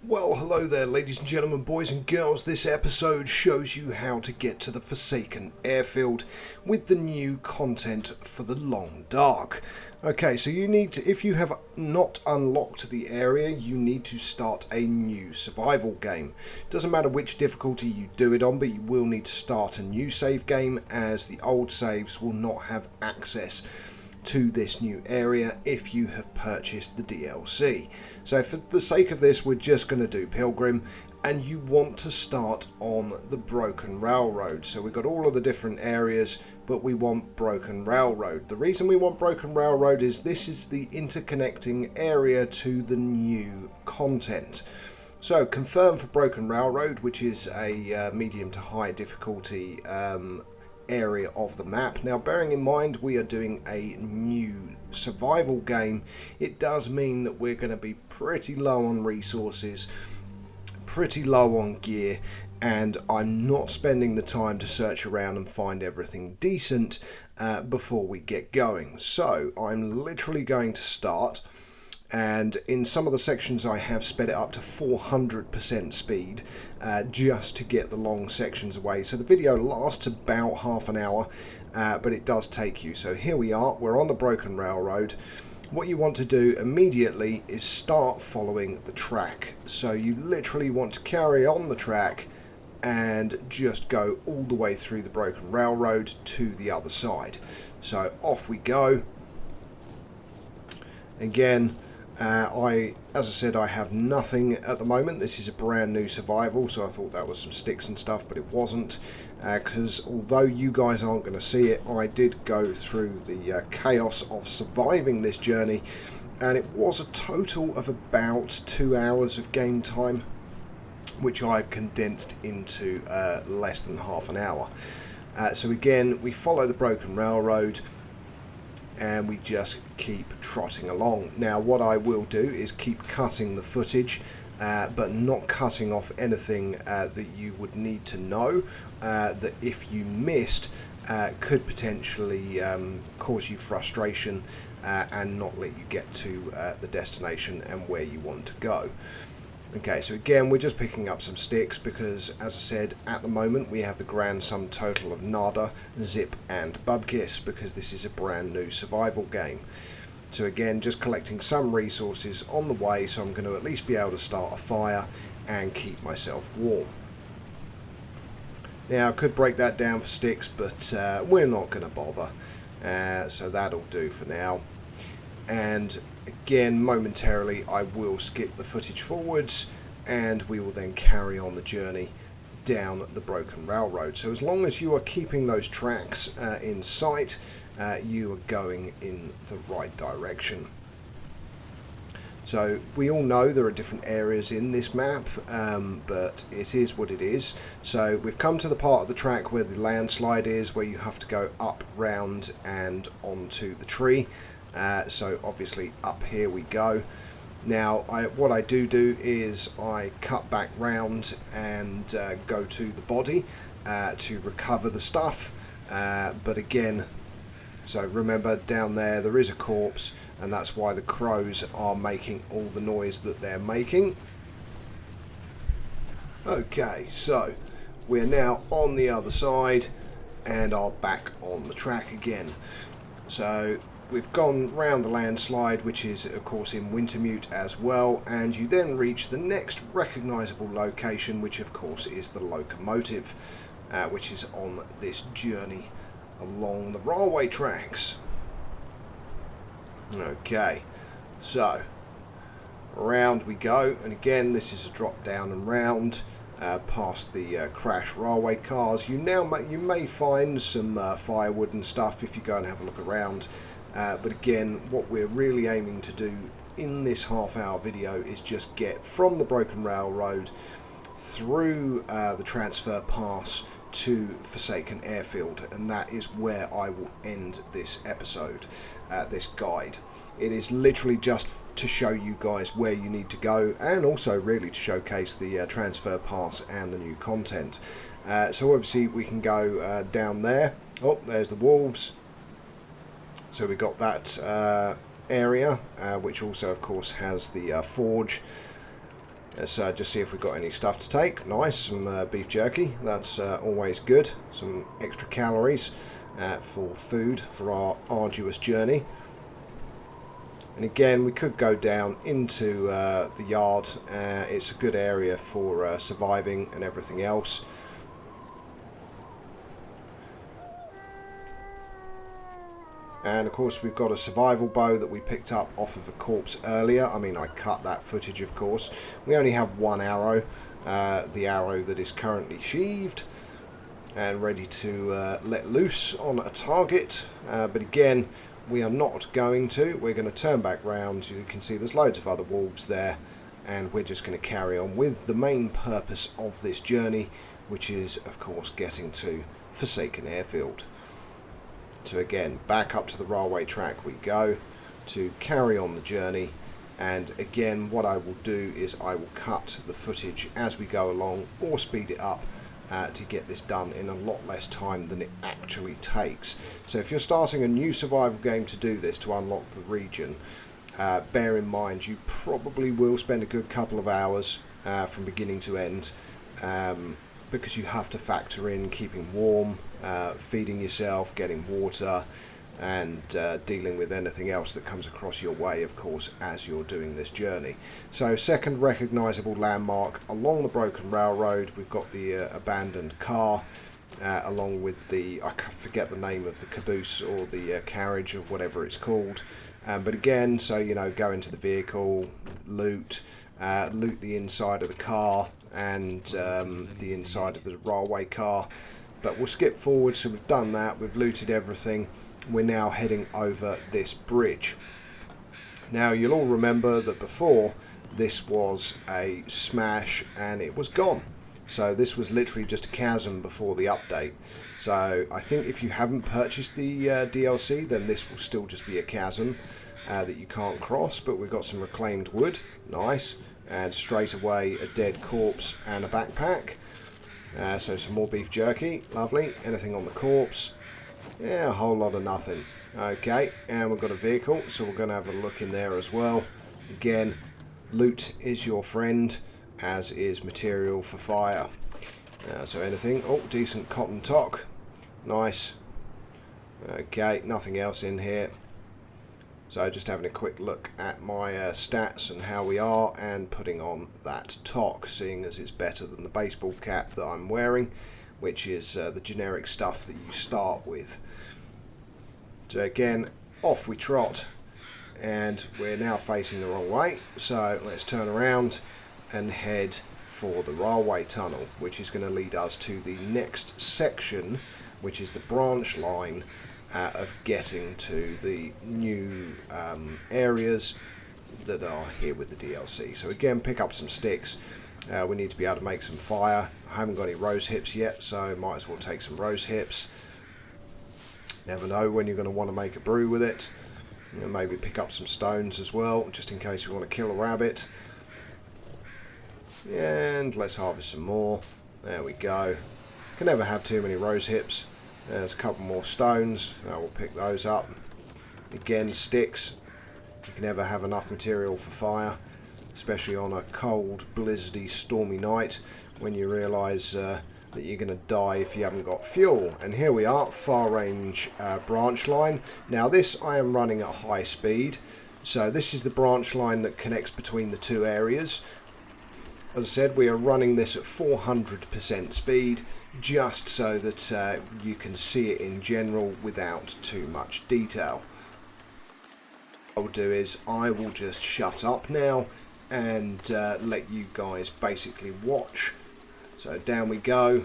Well, hello there, ladies and gentlemen, boys and girls. This episode shows you how to get to the Forsaken Airfield with the new content for the Long Dark. Okay, so you need to, if you have not unlocked the area, you need to start a new survival game. Doesn't matter which difficulty you do it on, but you will need to start a new save game, as the old saves will not have access to this new area if you have purchased the DLC. So for the sake of this, we're just going to do Pilgrim, and you want to start on the Broken Railroad. So we've got all of the different areas, but we want Broken Railroad. The reason we want Broken Railroad is this is the interconnecting area to the new content. So confirm for Broken Railroad, which is a medium to high difficulty area of the map. Now, bearing in mind we are doing a new survival game, it does mean that we're going to be pretty low on resources, pretty low on gear, and I'm not spending the time to search around and find everything decent before we get going. So I'm literally going to start, and in some of the sections I have sped it up to 400% speed just to get the long sections away. So the video lasts about half an hour, but it does take you. So here we are, we're on the Broken Railroad. What you want to do immediately is start following the track. So you literally want to carry on the track and just go all the way through the Broken Railroad to the other side. So off we go. Again, as I said, I have nothing at the moment. This is a brand new survival, so I thought that was some sticks and stuff, but it wasn't, because although you guys aren't going to see it, I did go through the chaos of surviving this journey, and it was a total of about 2 hours of game time, which I've condensed into less than half an hour. So again, we follow the Broken Railroad, and we just keep trotting along. Now what I will do is keep cutting the footage, but not cutting off anything that you would need to know, that if you missed could potentially cause you frustration and not let you get to the destination and where you want to go. Okay, so again, we're just picking up some sticks because, as I said, at the moment we have the grand sum total of nada, zip and bubkiss, because this is a brand new survival game. So again, just collecting some resources on the way, so I'm going to at least be able to start a fire and keep myself warm. Now I could break that down for sticks, but we're not going to bother, so that'll do for now. And again, momentarily I will skip the footage forwards, and we will then carry on the journey down the Broken Railroad. So as long as you are keeping those tracks in sight, you are going in the right direction. So we all know there are different areas in this map, but it is what it is. So we've come to the part of the track where the landslide is, where you have to go up, round and onto the tree. So obviously up here we go. Now what I do is I cut back round and go to the body to recover the stuff, but again, so remember, down there is a corpse, and that's why the crows are making all the noise that they're making. Okay, so we're now on the other side and are back on the track again. So we've gone round the landslide, which is of course in Wintermute as well, and you then reach the next recognisable location, which of course is the locomotive, which is on this journey along the railway tracks. Okay, so round we go, and again this is a drop down and round past the crash railway cars. You may find some firewood and stuff if you go and have a look around. But again, what we're really aiming to do in this half-hour video is just get from the Broken Railroad through the transfer pass to Forsaken Airfield, and that is where I will end this episode, this guide. It is literally just to show you guys where you need to go, and also really to showcase the transfer pass and the new content. So obviously we can go down there. Oh, there's the wolves. So we got that area, which also of course has the forge. Let's just see if we've got any stuff to take. Nice, some beef jerky. That's always good. Some extra calories for food for our arduous journey. And again, we could go down into the yard. It's a good area for surviving and everything else. And of course we've got a survival bow that we picked up off of a corpse earlier. I mean, I cut that footage, of course. We only have one arrow, the arrow that is currently sheathed and ready to let loose on a target. But again, we are not going to. We're going to turn back round. You can see there's loads of other wolves there, and we're just going to carry on with the main purpose of this journey, which is, of course, getting to Forsaken Airfield. So again, back up to the railway track we go to carry on the journey. And again, what I will do is I will cut the footage as we go along or speed it up to get this done in a lot less time than it actually takes. So if you're starting a new survival game to do this, to unlock the region, bear in mind you probably will spend a good couple of hours from beginning to end, because you have to factor in keeping warm, feeding yourself, getting water, and dealing with anything else that comes across your way, of course, as you're doing this journey. So second recognisable landmark along the broken railroad, we've got the abandoned car, along with the, I forget the name of the caboose or the carriage or whatever it's called. But again, so you know, go into the vehicle, loot the inside of the car and the inside of the railway car. But we'll skip forward. So we've done that, we've looted everything. We're now heading over this bridge. Now you'll all remember that before this was a smash and it was gone. So this was literally just a chasm before the update. So I think if you haven't purchased the DLC, then this will still just be a chasm that you can't cross. But we've got some reclaimed wood, nice, and straight away a dead corpse and a backpack. So some more beef jerky, lovely. Anything on the corpse? Yeah, a whole lot of nothing. Okay, and we've got a vehicle, so we're going to have a look in there as well. Again, loot is your friend, as is material for fire. So anything, oh, decent cotton tock, nice. Okay, nothing else in here. So just having a quick look at my stats and how we are, and putting on that tock, seeing as it's better than the baseball cap that I'm wearing, which is the generic stuff that you start with. So again, off we trot, and we're now facing the wrong way. So let's turn around and head for the railway tunnel, which is going to lead us to the next section, which is the branch line of getting to the new areas that are here with the DLC. So again, pick up some sticks. We need to be able to make some fire. I haven't got any rose hips yet, so might as well take some rose hips. Never know when you're going to want to make a brew with it. You know, maybe pick up some stones as well, just in case we want to kill a rabbit. And let's harvest some more. There we go. Can never have too many rose hips. There's a couple more stones. We'll pick those up. Again, sticks. You can never have enough material for fire, especially on a cold, blizzardy, stormy night when you realise that you're going to die if you haven't got fuel. And here we are, far range branch line. Now this I am running at high speed, so this is the branch line that connects between the two areas. As I said, we are running this at 400% speed, just so that you can see it in general without too much detail. What I'll do is I will just shut up now and let you guys basically watch. So down we go.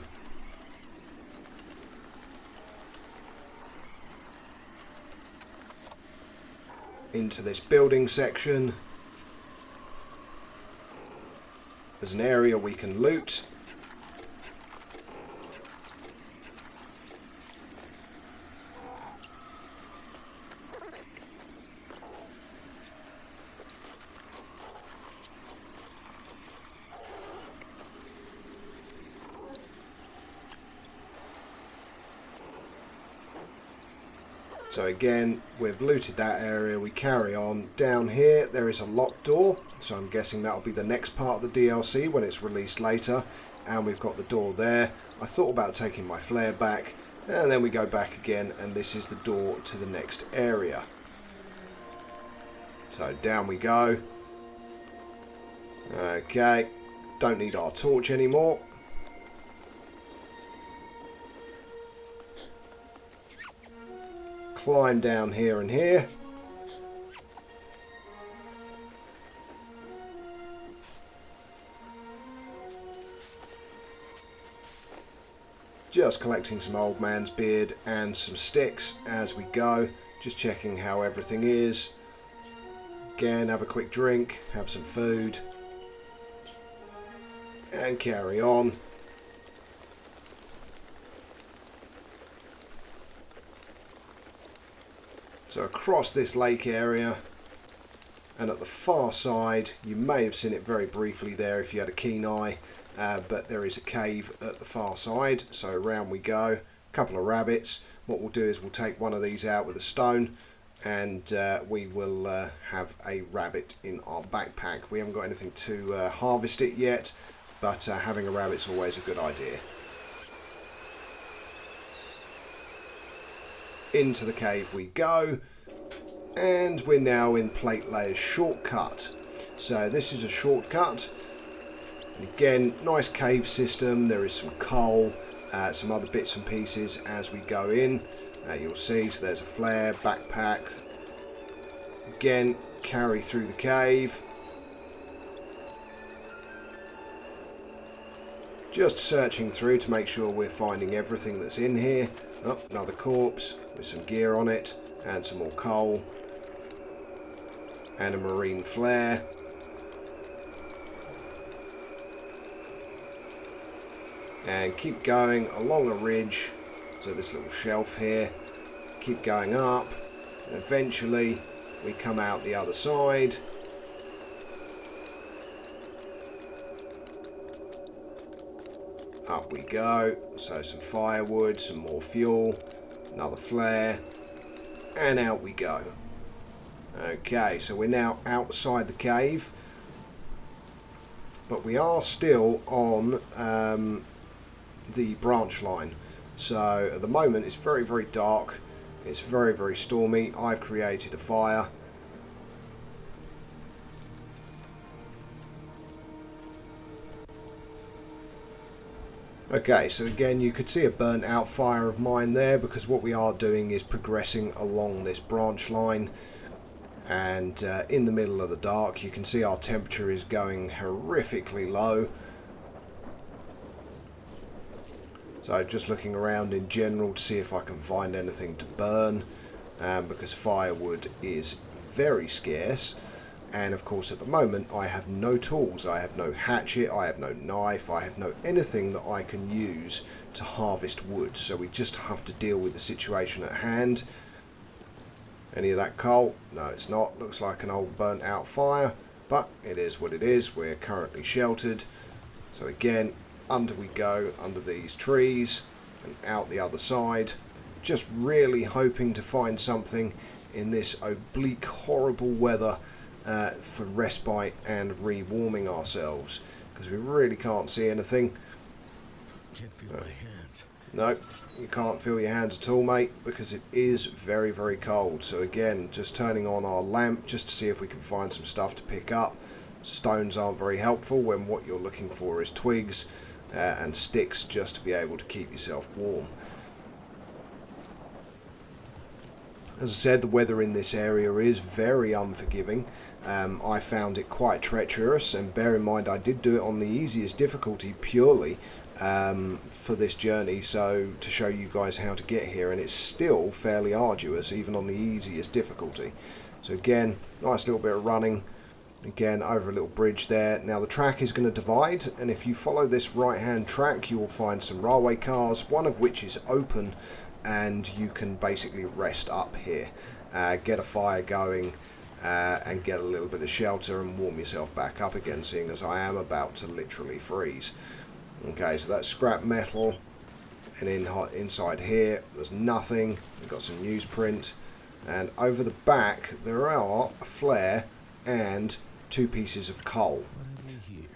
Into this building section. There's an area we can loot. So again, we've looted that area, we carry on. Down here there is a locked door, so I'm guessing that'll be the next part of the DLC when it's released later. And we've got the door there. I thought about taking my flare back, and then we go back again, and this is the door to the next area. So down we go. Okay, don't need our torch anymore. Climb down here and here. Just collecting some old man's beard and some sticks as we go. Just checking how everything is. Again, have a quick drink, have some food, and carry on. So across this lake area, and at the far side, you may have seen it very briefly there if you had a keen eye, but there is a cave at the far side. So around we go. A couple of rabbits. What we'll do is we'll take one of these out with a stone, and we will have a rabbit in our backpack. We haven't got anything to harvest it yet, but having a rabbit's always a good idea. Into the cave we go, and we're now in Plate Layer's shortcut. So this is a shortcut. And again, nice cave system. There is some coal, some other bits and pieces as we go in. You'll see, so there's a flare, backpack. Again, carry through the cave. Just searching through to make sure we're finding everything that's in here. Oh, another corpse with some gear on it, and some more coal, and a marine flare. And keep going along a ridge. So this little shelf here. Keep going up, and eventually we come out the other side. Up we go. So some firewood, some more fuel, another flare, and out we go. Okay, so we're now outside the cave, but we are still on the branch line. So at the moment it's very, very dark. It's very, very stormy. I've created a fire. Okay, so again you could see a burnt out fire of mine there, because what we are doing is progressing along this branch line, and in the middle of the dark you can see our temperature is going horrifically low. So just looking around in general to see if I can find anything to burn, because firewood is very scarce. And of course at the moment I have no tools. I have no hatchet, I have no knife, I have no anything that I can use to harvest wood. So we just have to deal with the situation at hand. Any of that coal? No, it's not. Looks like an old burnt out fire, but it is what it is. We're currently sheltered. So again, under we go, under these trees and out the other side. Just really hoping to find something in this oblique, horrible weather for respite and re-warming ourselves, because we really can't see anything. Can't feel my hands. No, you can't feel your hands at all, mate, because it is very, very cold. So again, just turning on our lamp just to see if we can find some stuff to pick up. Stones aren't very helpful when what you're looking for is twigs and sticks, just to be able to keep yourself warm. As I said, the weather in this area is very unforgiving. I found it quite treacherous, and bear in mind I did do it on the easiest difficulty purely for this journey, so to show you guys how to get here, and it's still fairly arduous even on the easiest difficulty. So again, nice little bit of running, again over a little bridge there. Now the track is going to divide, and if you follow this right hand track you will find some railway cars, one of which is open, and you can basically rest up here, get a fire going, and get a little bit of shelter and warm yourself back up again, seeing as I am about to literally freeze. Okay, so that's scrap metal, and inside here there's nothing. We've got some newsprint, and over the back there are a flare and 2 pieces of coal. What have we here?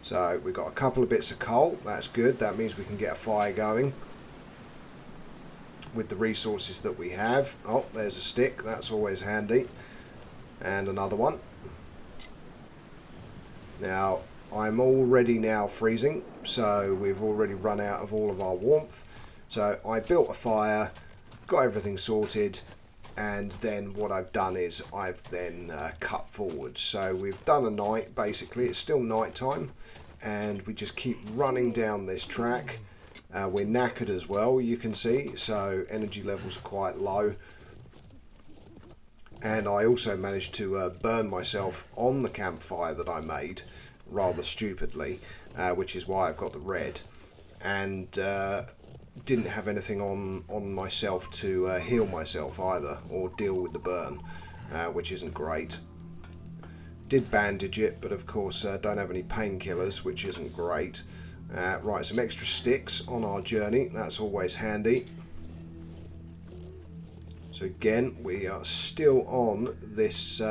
So we've got a couple of bits of coal. That's good. That means we can get a fire going with the resources that we have. Oh, there's a stick. That's always handy. And another one. Now, I'm already now freezing, so we've already run out of all of our warmth. So I built a fire, got everything sorted, and then what I've done is I've then cut forward. So we've done a night, basically. It's still night time, and we just keep running down this track. We're knackered as well, you can see, so energy levels are quite low. And I also managed to burn myself on the campfire that I made, rather stupidly, which is why I've got the red. And didn't have anything on myself to heal myself either, or deal with the burn, which isn't great. Did bandage it, but of course don't have any painkillers, which isn't great. Right, some extra sticks on our journey, that's always handy. So again, we are still on this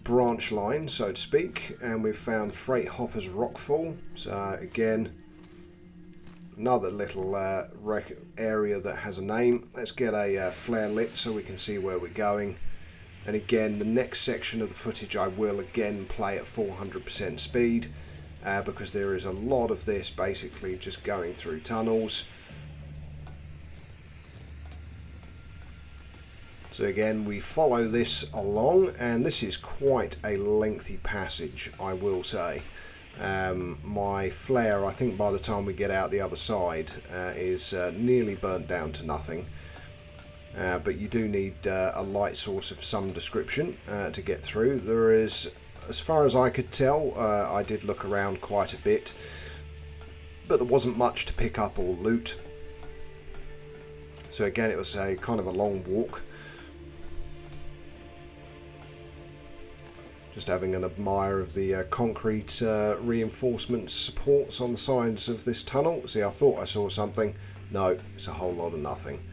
branch line, so to speak, and we've found Freight Hopper's Rockfall. So again, another little area that has a name. Let's get a flare lit so we can see where we're going. And again, the next section of the footage I will again play at 400% speed, because there is a lot of this basically just going through tunnels. So again, we follow this along, and this is quite a lengthy passage, I will say. My flare, I think by the time we get out the other side, is nearly burnt down to nothing. But you do need a light source of some description to get through. There is, as far as I could tell, I did look around quite a bit, but there wasn't much to pick up or loot. So again, it was a kind of a long walk. Just having an admire of the concrete reinforcement supports on the sides of this tunnel. See, I thought I saw something. No, it's a whole lot of nothing.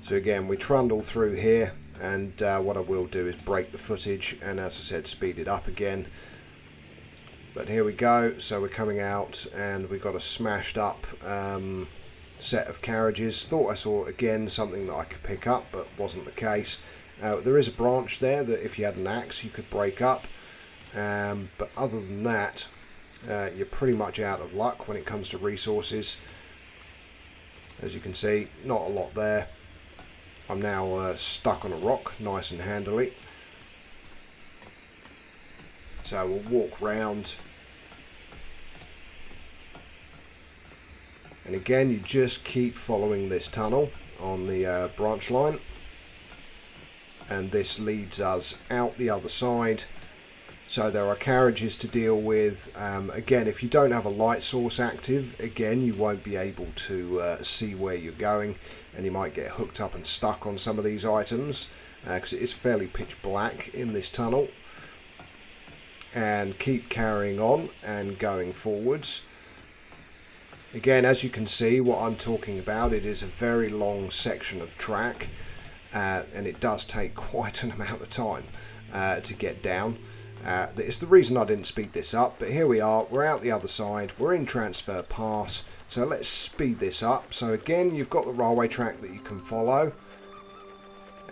So again, we trundle through here, and what I will do is break the footage and, as I said, speed it up again. But here we go. So we're coming out, and we've got a smashed up set of carriages. Thought I saw, again, something that I could pick up, but wasn't the case. There is a branch there that if you had an axe you could break up, but other than that, you're pretty much out of luck when it comes to resources. As you can see, not a lot there. I'm now stuck on a rock nice and handily, so we'll walk round, and again you just keep following this tunnel on the branch line. And this leads us out the other side. So there are carriages to deal with. Again, if you don't have a light source active, again, you won't be able to see where you're going, and you might get hooked up and stuck on some of these items, because it is fairly pitch black in this tunnel. And keep carrying on and going forwards. Again, as you can see, what I'm talking about, it is a very long section of track. And it does take quite an amount of time to get down. It's the reason I didn't speed this up, but here we are, we're out the other side, we're in Transfer Pass, so let's speed this up. So again, you've got the railway track that you can follow,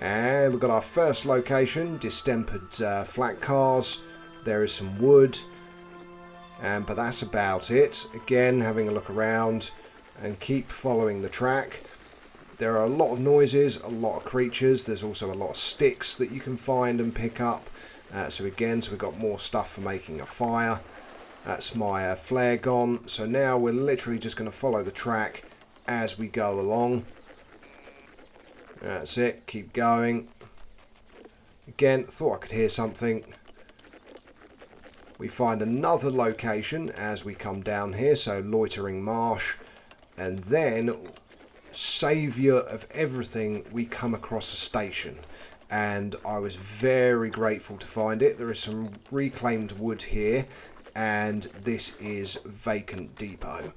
and we've got our first location, distempered flat cars. There is some wood, but that's about it. Again, having a look around and keep following the track. There are a lot of noises, a lot of creatures. There's also a lot of sticks that you can find and pick up. So we've got more stuff for making a fire. That's my flare gone. So now we're literally just going to follow the track as we go along. That's it. Keep going. Again, thought I could hear something. We find another location as we come down here. So Loitering Marsh. And then, saviour of everything, we come across a station, and I was very grateful to find it. There is some reclaimed wood here, and this is Vacant Depot.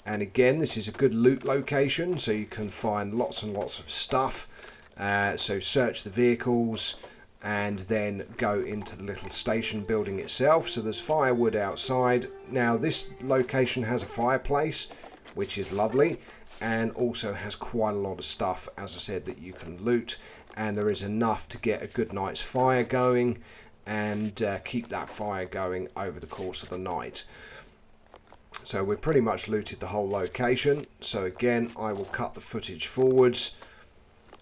And again, this is a good loot location, so you can find lots and lots of stuff. So search the vehicles and then go into the little station building itself. So there's firewood outside. Now this location has a fireplace, which is lovely, and also has quite a lot of stuff, as I said, that you can loot, and there is enough to get a good night's fire going and keep that fire going over the course of the night. So we've pretty much looted the whole location. So again, I will cut the footage forwards,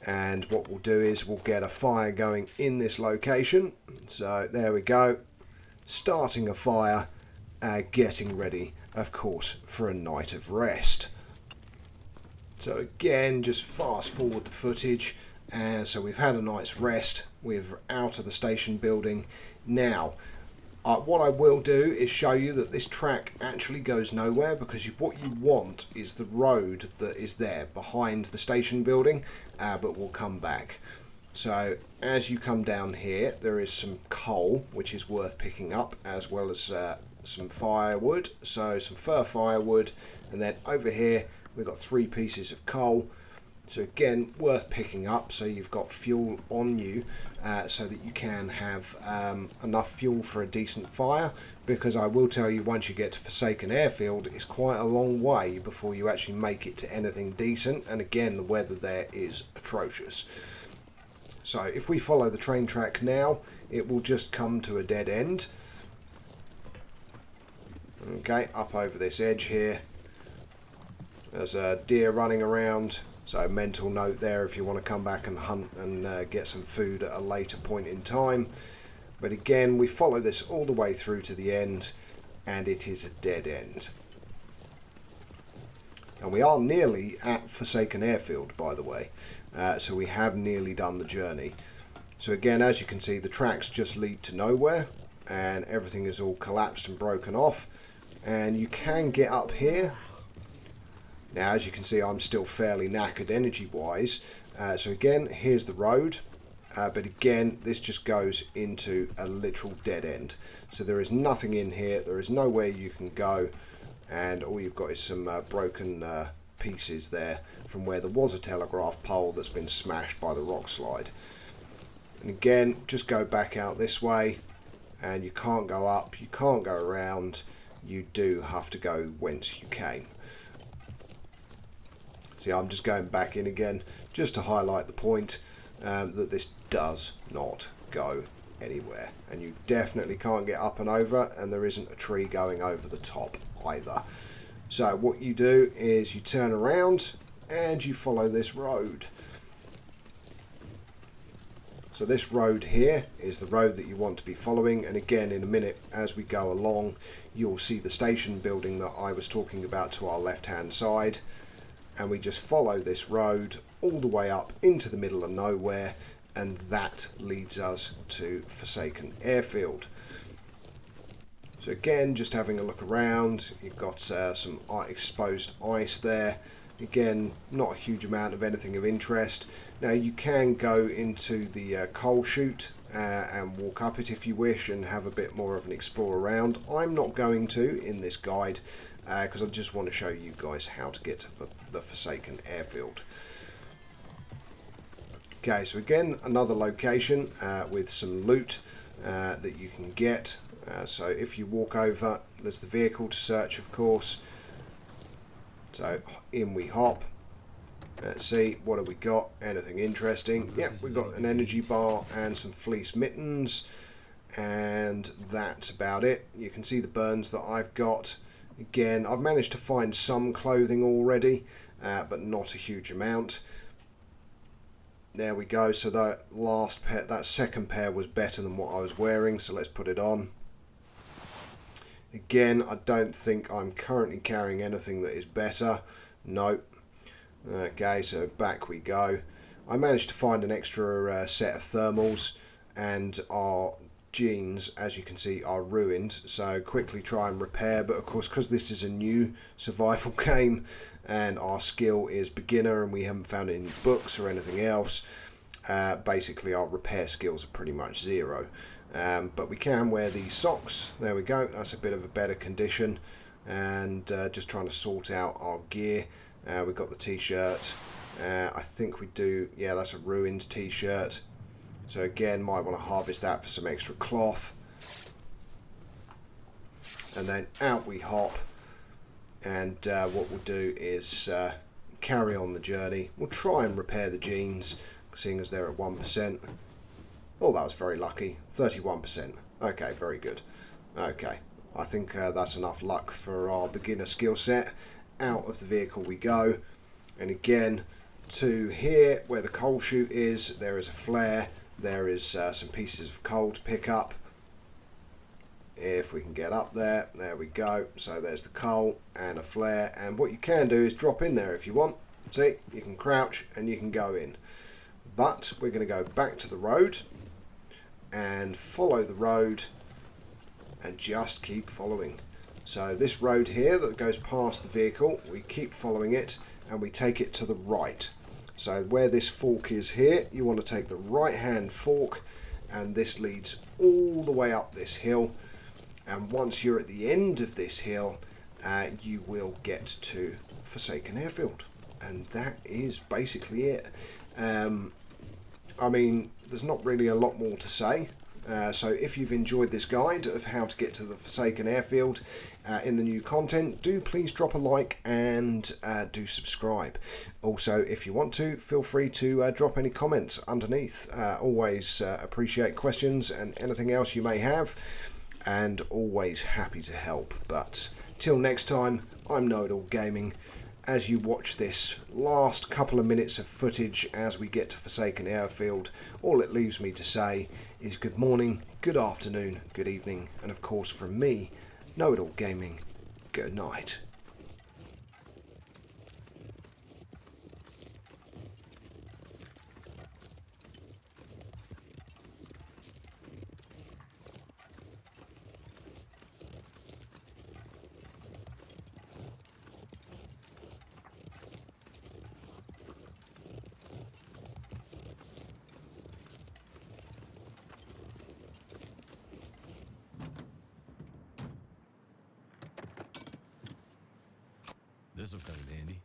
and what we'll do is we'll get a fire going in this location. So there we go, starting a fire, getting ready, of course, for a night of rest. So again, just fast forward the footage, and so we've had a night's rest, we're out of the station building. Now, what I will do is show you that this track actually goes nowhere, because what you want is the road that is there behind the station building, but we'll come back. So as you come down here, there is some coal which is worth picking up, as well as some firewood, so some fir firewood, and then over here we've got 3 pieces of coal. So again, worth picking up, so you've got fuel on you, so that you can have enough fuel for a decent fire, because I will tell you, once you get to Forsaken Airfield, it's quite a long way before you actually make it to anything decent, and again, the weather there is atrocious. So if we follow the train track now, it will just come to a dead end. Okay, up over this edge here, there's a deer running around. So mental note there if you want to come back and hunt and get some food at a later point in time. But again, we follow this all the way through to the end, and it is a dead end. And we are nearly at Forsaken Airfield, by the way. So we have nearly done the journey. So again, as you can see, the tracks just lead to nowhere, and everything is all collapsed and broken off. And you can get up here. Now, as you can see, I'm still fairly knackered energy-wise. So again, here's the road. But again, this just goes into a literal dead end. So there is nothing in here. There is nowhere you can go. And all you've got is some broken pieces there from where there was a telegraph pole that's been smashed by the rock slide. And again, just go back out this way. And you can't go up. You can't go around. You do have to go whence you came. See, I'm just going back in again just to highlight the point that this does not go anywhere, and you definitely can't get up and over, and there isn't a tree going over the top either. So what you do is you turn around and you follow this road. So this road here is the road that you want to be following, and again, in a minute as we go along, you'll see the station building that I was talking about to our left hand side. And we just follow this road all the way up into the middle of nowhere, and that leads us to Forsaken Airfield. So again, just having a look around, you've got some exposed ice there. Again, not a huge amount of anything of interest. Now you can go into the coal chute and walk up it if you wish, and have a bit more of an explore around. I'm not going to in this guide, because I just want to show you guys how to get to the Forsaken Airfield. Okay, so again, another location with some loot that you can get. So if you walk over, there's the vehicle to search, of course. So in we hop. Let's see, what have we got? Anything interesting? Yep, we've got an energy bar and some fleece mittens, and that's about it. You can see the burns that I've got. Again, I've managed to find some clothing already, but not a huge amount. There we go. So that last pair, that second pair was better than what I was wearing, so let's put it on. Again, I don't think I'm currently carrying anything that is better. Nope. Okay, so back we go. I managed to find an extra set of thermals, and our jeans, as you can see, are ruined, so quickly try and repair. But of course, because this is a new survival game and our skill is beginner and we haven't found any books or anything else, basically our repair skills are pretty much zero. But we can wear these socks. There we go, that's a bit of a better condition. And just trying to sort out our gear. We've got the t-shirt, I think we do. Yeah, that's a ruined t-shirt. So again, might want to harvest that for some extra cloth. And then out we hop. And what we'll do is carry on the journey. We'll try and repair the jeans, seeing as they're at 1%. Oh, that was very lucky. 31%. Okay, very good. Okay, I think that's enough luck for our beginner skill set. Out of the vehicle we go. And again, to here, where the coal chute is, there is a flare. There is some pieces of coal to pick up. If we can get up there, there we go. So there's the coal and a flare. And what you can do is drop in there if you want. See, you can crouch and you can go in. But we're going to go back to the road and follow the road and just keep following. So this road here that goes past the vehicle, we keep following it and we take it to the right. So where this fork is here, you want to take the right hand fork, and this leads all the way up this hill. And once you're at the end of this hill, you will get to Forsaken Airfield. And that is basically it. I mean, there's not really a lot more to say. So if you've enjoyed this guide of how to get to the Forsaken Airfield in the new content, do please drop a like and do subscribe. Also, if you want to, feel free to drop any comments underneath. Always appreciate questions and anything else you may have, and always happy to help. But till next time, I'm Know-It-All Gaming. As you watch this last couple of minutes of footage as we get to Forsaken Airfield, all it leaves me to say is good morning, good afternoon, good evening, and of course from me, Know-It-All Gaming, good night. This'll come in handy.